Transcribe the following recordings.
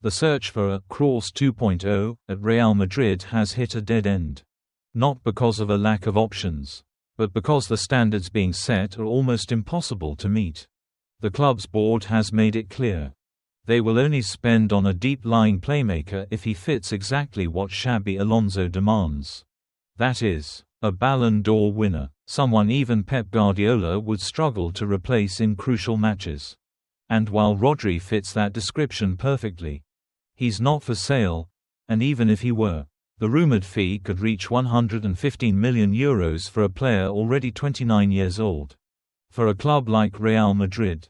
The search for a Kroos 2.0 at Real Madrid has hit a dead end. Not because of a lack of options, but because the standards being set are almost impossible to meet. The club's board has made it clear. They will only spend on a deep-lying playmaker if he fits exactly what Xabi Alonso demands. That is, a Ballon d'Or winner, someone even Pep Guardiola would struggle to replace in crucial matches. And while Rodri fits that description perfectly, he's not for sale, and even if he were, the rumored fee could reach €115 million for a player already 29 years old. For a club like Real Madrid,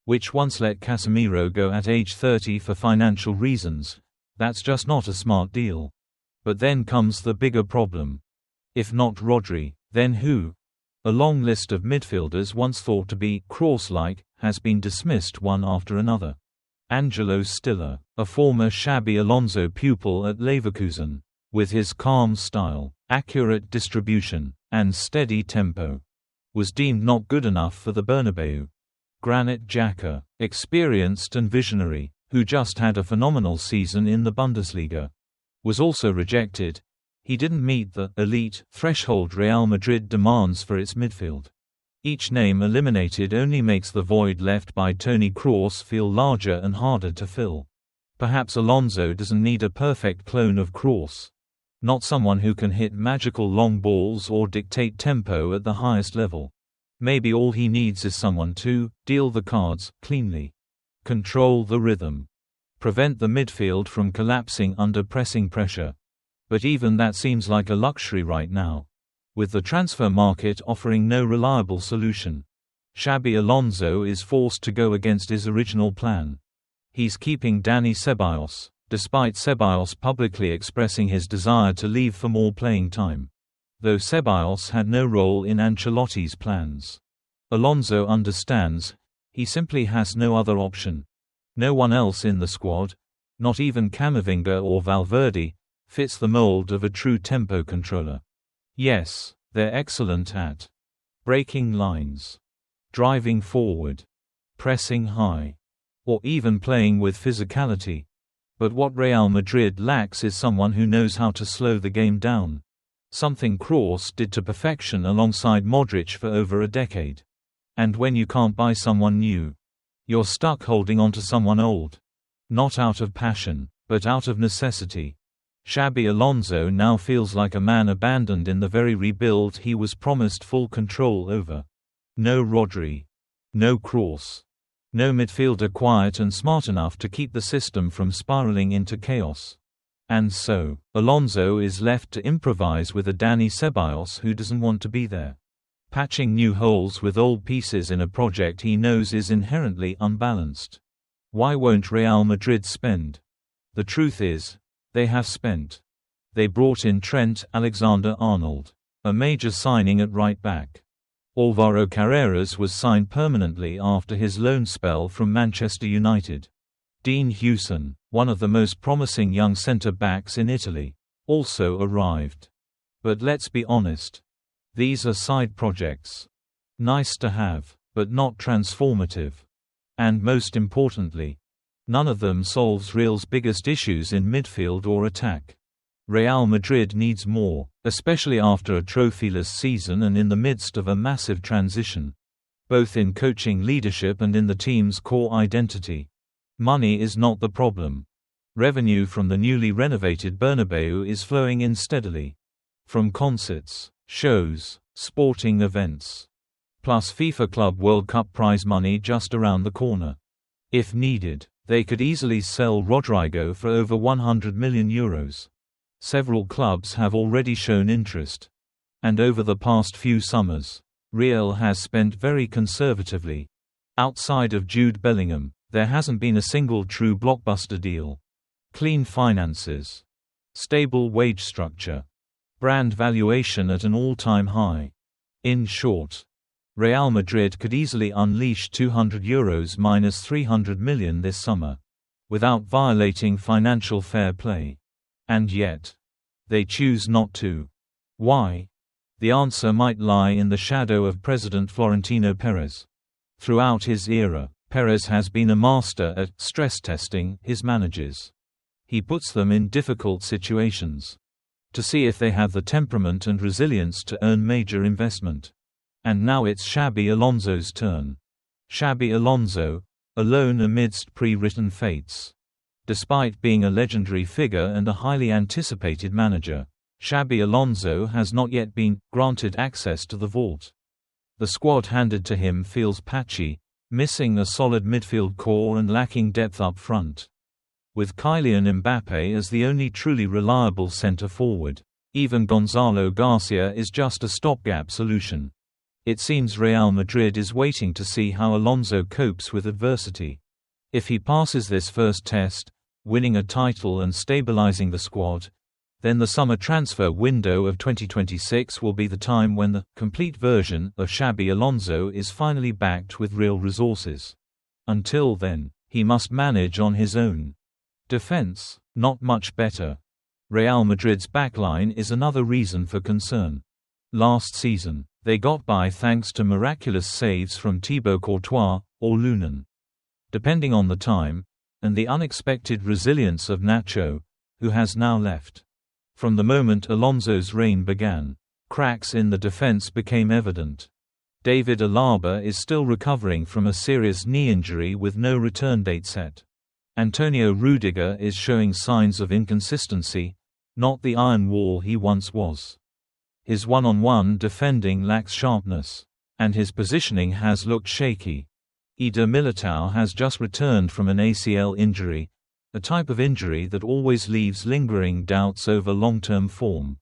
which once let Casemiro go at age 30 for financial reasons, that's just not a smart deal. But then comes the bigger problem. If not Rodri, then who? A long list of midfielders once thought to be Kroos-like has been dismissed one after another. Angelo Stiller, a former Xabi Alonso pupil at Leverkusen, with his calm style, accurate distribution, and steady tempo, was deemed not good enough for the Bernabeu. Granit Xhaka, experienced and visionary, who just had a phenomenal season in the Bundesliga, was also rejected. He didn't meet the elite threshold Real Madrid demands for its midfield. Each name eliminated only makes the void left by Toni Kroos feel larger and harder to fill. Perhaps Alonso doesn't need a perfect clone of Kroos. Not someone who can hit magical long balls or dictate tempo at the highest level. Maybe all he needs is someone to deal the cards cleanly, control the rhythm, prevent the midfield from collapsing under pressing pressure. But even that seems like a luxury right now, with the transfer market offering no reliable solution. Xabi Alonso is forced to go against his original plan. He's keeping Dani Ceballos, despite Ceballos publicly expressing his desire to leave for more playing time. Though Ceballos had no role in Ancelotti's plans. Alonso understands, he simply has no other option. No one else in the squad, not even Camavinga or Valverde, fits the mold of a true tempo controller. Yes, they're excellent at breaking lines, driving forward, pressing high, or even playing with physicality. But what Real Madrid lacks is someone who knows how to slow the game down. Something Kroos did to perfection alongside Modric for over a decade. And when you can't buy someone new, you're stuck holding on to someone old. Not out of passion, but out of necessity. Xabi Alonso now feels like a man abandoned in the very rebuild he was promised full control over. No Rodri. No Kroos. No midfielder quiet and smart enough to keep the system from spiraling into chaos. And so, Alonso is left to improvise with a Dani Ceballos who doesn't want to be there. Patching new holes with old pieces in a project he knows is inherently unbalanced. Why won't Real Madrid spend? The truth is, they have spent. They brought in Trent Alexander-Arnold, a major signing at right back. Álvaro Carreras was signed permanently after his loan spell from Manchester United. Dean Hewson, one of the most promising young centre-backs in Italy, also arrived. But let's be honest. These are side projects. Nice to have, but not transformative. And most importantly, none of them solves Real's biggest issues in midfield or attack. Real Madrid needs more, especially after a trophyless season and in the midst of a massive transition, both in coaching leadership and in the team's core identity. Money is not the problem. Revenue from the newly renovated Bernabeu is flowing in steadily. From concerts, shows, sporting events, plus FIFA Club World Cup prize money just around the corner. If needed, they could easily sell Rodrigo for over €100 million. Several clubs have already shown interest. And over the past few summers, Real has spent very conservatively. Outside of Jude Bellingham, there hasn't been a single true blockbuster deal. Clean finances, stable wage structure, brand valuation at an all-time high. In short, Real Madrid could easily unleash €200 minus €300 million this summer, without violating financial fair play. And yet, they choose not to. Why? The answer might lie in the shadow of President Florentino Perez. Throughout his era, Perez has been a master at stress testing his managers. He puts them in difficult situations to see if they have the temperament and resilience to earn major investment. And now it's Xabi Alonso's turn. Xabi Alonso, alone amidst pre-written fates. Despite being a legendary figure and a highly anticipated manager, Xabi Alonso has not yet been granted access to the vault. The squad handed to him feels patchy, missing a solid midfield core and lacking depth up front. With Kylian Mbappé as the only truly reliable centre-forward, even Gonzalo Garcia is just a stopgap solution. It seems Real Madrid is waiting to see how Alonso copes with adversity. If he passes this first test, winning a title and stabilizing the squad, then the summer transfer window of 2026 will be the time when the complete version of Xabi Alonso is finally backed with real resources. Until then, he must manage on his own. Defense, not much better. Real Madrid's backline is another reason for concern. Last season, they got by thanks to miraculous saves from Thibaut Courtois or Lunin, depending on the time, and the unexpected resilience of Nacho, who has now left. From the moment Alonso's reign began, cracks in the defense became evident. David Alaba is still recovering from a serious knee injury with no return date set. Antonio Rudiger is showing signs of inconsistency, not the iron wall he once was. His one-on-one defending lacks sharpness, and his positioning has looked shaky. Eder Militao has just returned from an ACL injury, a type of injury that always leaves lingering doubts over long-term form.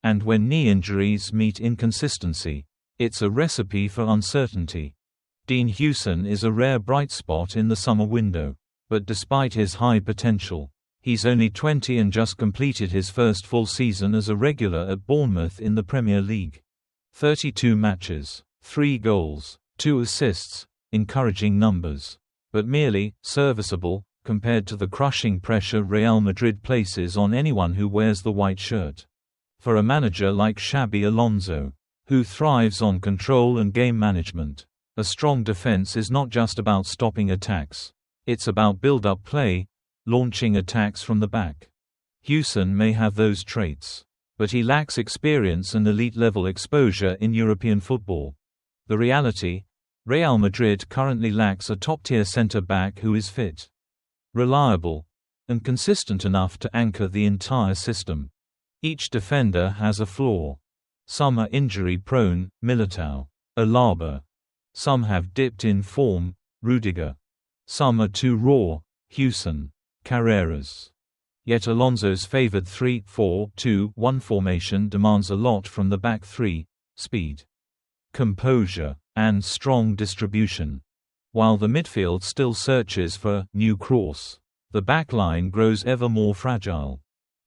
And when knee injuries meet inconsistency, it's a recipe for uncertainty. Dean Huijsen is a rare bright spot in the summer window. But despite his high potential, he's only 20 and just completed his first full season as a regular at Bournemouth in the Premier League. 32 matches, 3 goals, 2 assists, encouraging numbers. But merely serviceable, compared to the crushing pressure Real Madrid places on anyone who wears the white shirt. For a manager like Xabi Alonso, who thrives on control and game management, a strong defense is not just about stopping attacks. It's about build-up play, launching attacks from the back. Huijsen may have those traits, but he lacks experience and elite-level exposure in European football. The reality? Real Madrid currently lacks a top-tier centre-back who is fit, reliable, and consistent enough to anchor the entire system. Each defender has a flaw. Some are injury-prone, Militao, Alaba. Some have dipped in form, Rudiger. Some are too raw, Huijsen, Carreras. Yet Alonso's favored 3-4-2-1 formation demands a lot from the back three: speed, composure, and strong distribution. While the midfield still searches for new cross, the backline grows ever more fragile.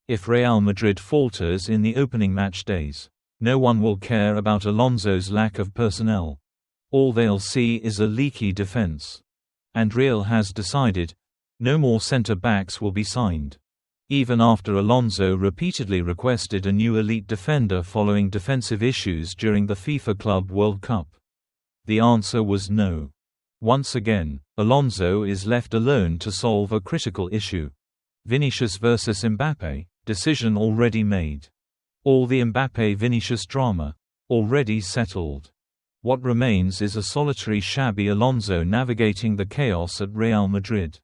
If Real Madrid falters in the opening match days, no one will care about Alonso's lack of personnel. All they'll see is a leaky defense. And Real has decided, no more centre-backs will be signed. Even after Alonso repeatedly requested a new elite defender following defensive issues during the FIFA Club World Cup. The answer was no. Once again, Alonso is left alone to solve a critical issue. Vinicius versus Mbappé, decision already made. All the Mbappé-Vinicius drama, already settled. What remains is a solitary Xabi Alonso navigating the chaos at Real Madrid.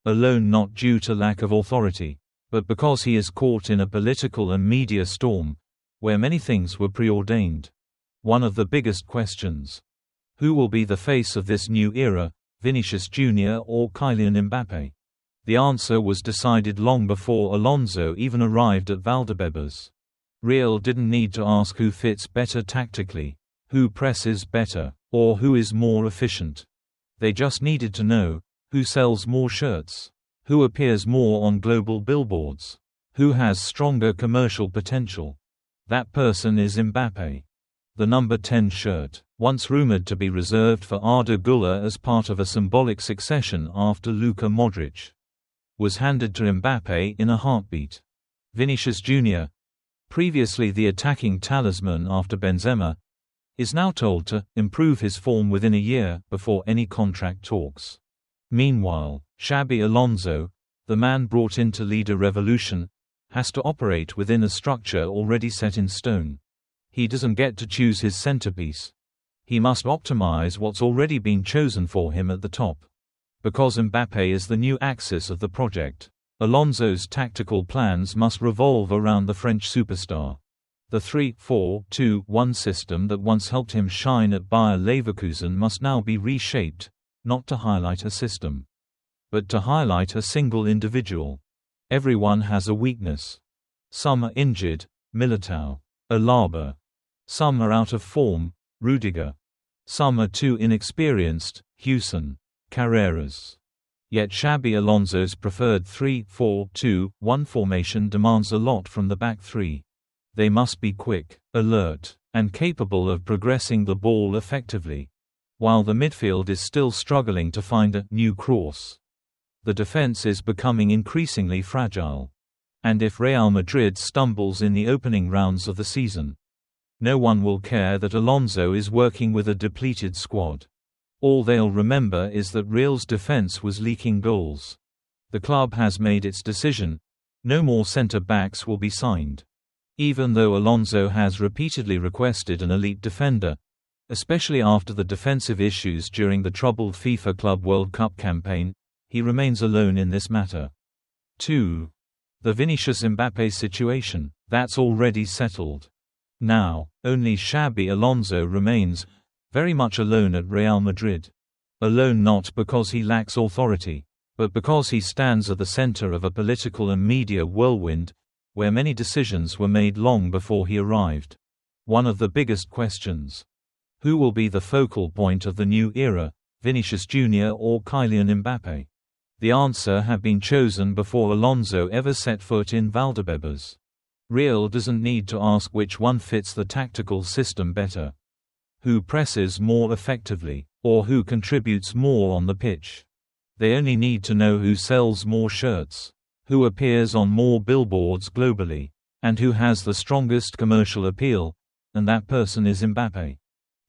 Alone not due to lack of authority, but because he is caught in a political and media storm, where many things were preordained. One of the biggest questions. Who will be the face of this new era, Vinicius Jr. or Kylian Mbappé? The answer was decided long before Alonso even arrived at Valdebebas. Real didn't need to ask who fits better tactically, who presses better, or who is more efficient. They just needed to know, who sells more shirts, who appears more on global billboards, who has stronger commercial potential. That person is Mbappé. The number 10 shirt, once rumored to be reserved for Arda Güler as part of a symbolic succession after Luka Modric, was handed to Mbappé in a heartbeat. Vinicius Jr., previously the attacking talisman after Benzema, is now told to improve his form within a year before any contract talks. Meanwhile, Xabi Alonso, The man brought in to lead a revolution has to operate within a structure already set in stone. He doesn't get to choose his centerpiece. He must optimize what's already been chosen for him at the top. Because Mbappé is the new axis of the project, Alonso's tactical plans must revolve around the French superstar. The 3-4-2-1 system that once helped him shine at Bayer Leverkusen must now be reshaped, not to highlight a system, but to highlight a single individual. Everyone has a weakness. Some are injured, Militao, Alaba. Some are out of form, Rudiger. Some are too inexperienced, Huijsen, Carreras. Yet Xabi Alonso's preferred 3-4-2-1 formation demands a lot from the back three. They must be quick, alert, and capable of progressing the ball effectively, while the midfield is still struggling to find a new course. The defense is becoming increasingly fragile. And if Real Madrid stumbles in the opening rounds of the season, no one will care that Alonso is working with a depleted squad. All they'll remember is that Real's defense was leaking goals. The club has made its decision. No more centre-backs will be signed. Even though Alonso has repeatedly requested an elite defender, especially after the defensive issues during the troubled FIFA Club World Cup campaign, he remains alone in this matter. 2. The Vinicius-Mbappé situation, that's already settled. Now, only Xabi Alonso remains, very much alone at Real Madrid. Alone not because he lacks authority, but because he stands at the center of a political and media whirlwind, where many decisions were made long before he arrived. One of the biggest questions: who will be the focal point of the new era, Vinicius Jr. or Kylian Mbappé? The answer had been chosen before Alonso ever set foot in Valdebebas. Real doesn't need to ask which one fits the tactical system better, who presses more effectively, or who contributes more on the pitch. They only need to know who sells more shirts, who appears on more billboards globally, and who has the strongest commercial appeal, and that person is Mbappé.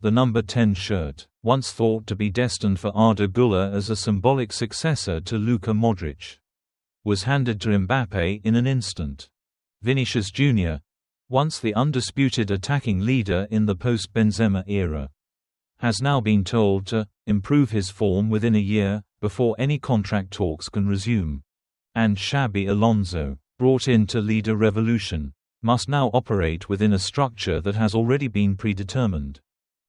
The number 10 shirt, once thought to be destined for Arda Güler as a symbolic successor to Luka Modric, was handed to Mbappé in an instant. Vinicius Jr., once the undisputed attacking leader in the post-Benzema era, has now been told to improve his form within a year, before any contract talks can resume. And Xabi Alonso, brought in to lead a revolution, must now operate within a structure that has already been predetermined.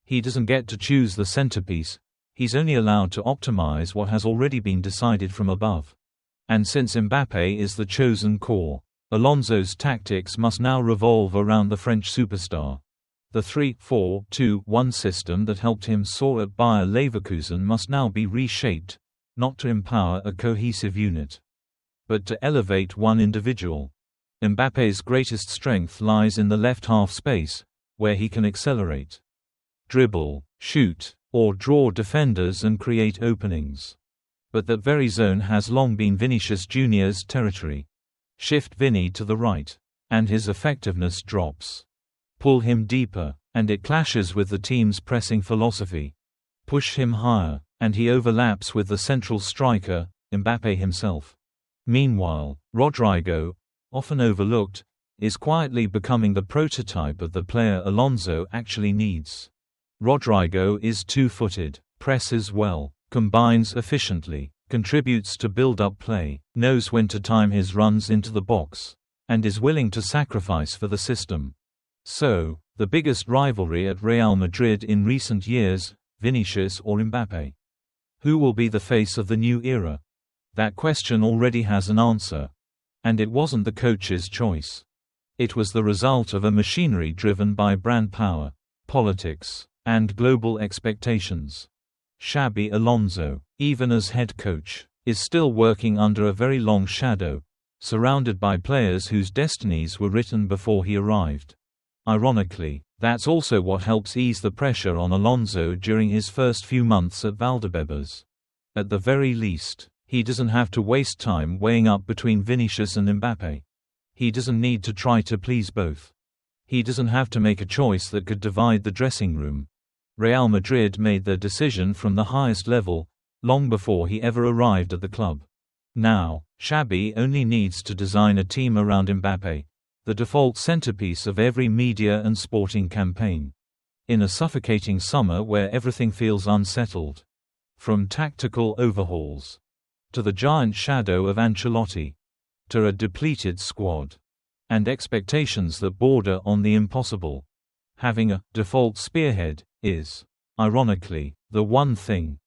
He doesn't get to choose the centerpiece, he's only allowed to optimize what has already been decided from above. And since Mbappé is the chosen core, Alonso's tactics must now revolve around the French superstar. The 3-4-2-1 system that helped him soar at Bayer Leverkusen must now be reshaped, not to empower a cohesive unit, but to elevate one individual. Mbappé's greatest strength lies in the left half space, where he can accelerate, dribble, shoot, or draw defenders and create openings. But that very zone has long been Vinicius Jr.'s territory. Shift Vinny to the right, and his effectiveness drops. Pull him deeper, and it clashes with the team's pressing philosophy. Push him higher, and he overlaps with the central striker, Mbappé himself. Meanwhile, Rodrygo, often overlooked, is quietly becoming the prototype of the player Alonso actually needs. Rodrygo is two-footed, presses well, combines efficiently, contributes to build-up play, knows when to time his runs into the box, and is willing to sacrifice for the system. So, the biggest rivalry at Real Madrid in recent years, Vinicius or Mbappé? Who will be the face of the new era? That question already has an answer. And it wasn't the coach's choice. It was the result of a machinery driven by brand power, politics, and global expectations. Xabi Alonso, even as head coach, is still working under a very long shadow, surrounded by players whose destinies were written before he arrived. Ironically, that's also what helps ease the pressure on Alonso during his first few months at Valdebebas. At the very least, he doesn't have to waste time weighing up between Vinicius and Mbappé. He doesn't need to try to please both. He doesn't have to make a choice that could divide the dressing room. Real Madrid made their decision from the highest level, long before he ever arrived at the club. Now, Xabi only needs to design a team around Mbappé, the default centerpiece of every media and sporting campaign. In a suffocating summer where everything feels unsettled, from tactical overhauls to the giant shadow of Ancelotti, to a depleted squad, and expectations that border on the impossible, having a default spearhead is, ironically, the one thing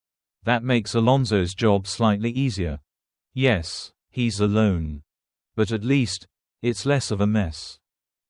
that makes Alonso's job slightly easier. Yes, he's alone. But at least, it's less of a mess.